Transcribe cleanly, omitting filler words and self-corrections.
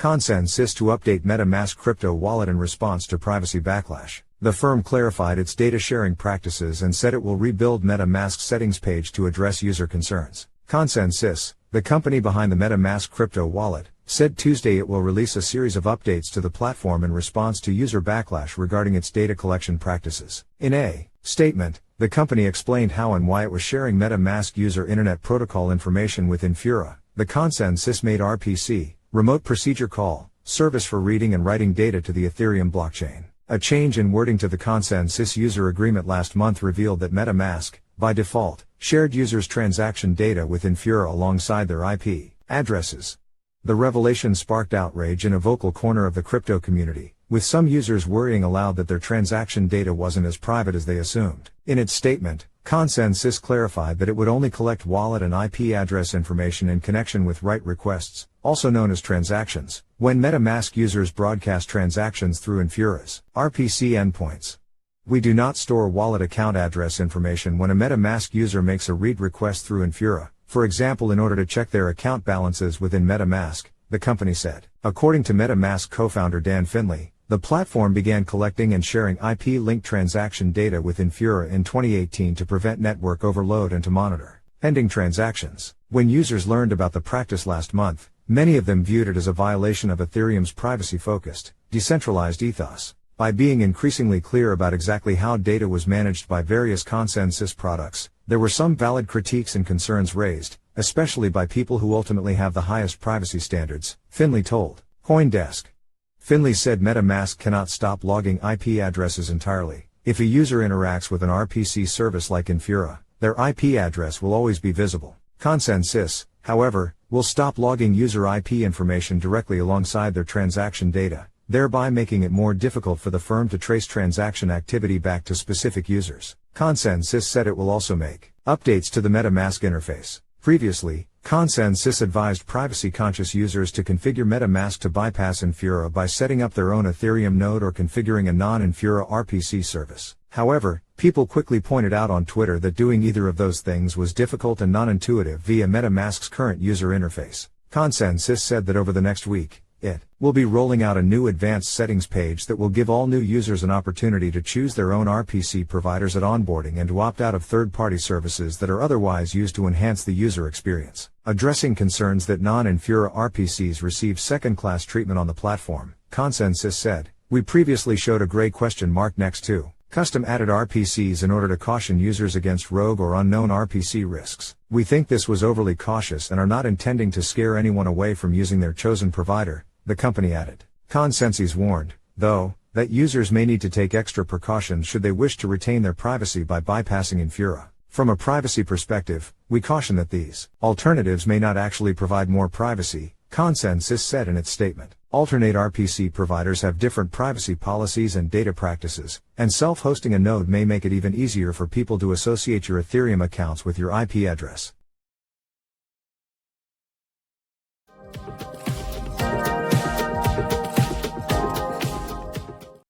ConsenSys to update MetaMask crypto wallet in response to privacy backlash. The firm clarified its data sharing practices and said it will rebuild MetaMask's settings page to address user concerns. ConsenSys, the company behind the MetaMask crypto wallet, said Tuesday it will release a series of updates to the platform in response to user backlash regarding its data collection practices. In a statement, the company explained how and why it was sharing MetaMask user Internet Protocol information with Infura, the ConsenSys-made RPC, remote procedure call, service for reading and writing data to the Ethereum blockchain. A change in wording to the ConsenSys user agreement last month revealed that MetaMask, by default, shared users' transaction data with Infura alongside their IP addresses. The revelation sparked outrage in a vocal corner of the crypto community, with some users worrying aloud that their transaction data wasn't as private as they assumed. In its statement, ConsenSys clarified that it would only collect wallet and IP address information in connection with write requests, also known as transactions, when MetaMask users broadcast transactions through Infura's RPC endpoints. We do not store wallet account address information when a MetaMask user makes a read request through Infura, for example in order to check their account balances within MetaMask, the company said. According to MetaMask co-founder Dan Finley, the platform began collecting and sharing IP-linked transaction data with Infura in 2018 to prevent network overload and to monitor pending transactions. When users learned about the practice last month, many of them viewed it as a violation of Ethereum's privacy-focused, decentralized ethos. By being increasingly clear about exactly how data was managed by various ConsenSys products, there were some valid critiques and concerns raised, especially by people who ultimately have the highest privacy standards, Finley told CoinDesk. Finley said MetaMask cannot stop logging IP addresses entirely. If a user interacts with an RPC service like Infura, their IP address will always be visible. ConsenSys, however, will stop logging user IP information directly alongside their transaction data, thereby making it more difficult for the firm to trace transaction activity back to specific users. ConsenSys said it will also make updates to the MetaMask interface. Previously, ConsenSys advised privacy-conscious users to configure MetaMask to bypass Infura by setting up their own Ethereum node or configuring a non-Infura RPC service. However, people quickly pointed out on Twitter that doing either of those things was difficult and non-intuitive via MetaMask's current user interface. ConsenSys said that over the next week, it will be rolling out a new advanced settings page that will give all new users an opportunity to choose their own RPC providers at onboarding and to opt out of third-party services that are otherwise used to enhance the user experience. Addressing concerns that non-Infura RPCs receive second-class treatment on the platform, ConsenSys said, "We previously showed a gray question mark next to custom-added RPCs in order to caution users against rogue or unknown RPC risks. We think this was overly cautious and are not intending to scare anyone away from using their chosen provider," the company added. ConsenSys warned, though, that users may need to take extra precautions should they wish to retain their privacy by bypassing Infura. From a privacy perspective, we caution that these alternatives may not actually provide more privacy, ConsenSys said in its statement. Alternate RPC providers have different privacy policies and data practices, and self-hosting a node may make it even easier for people to associate your Ethereum accounts with your IP address.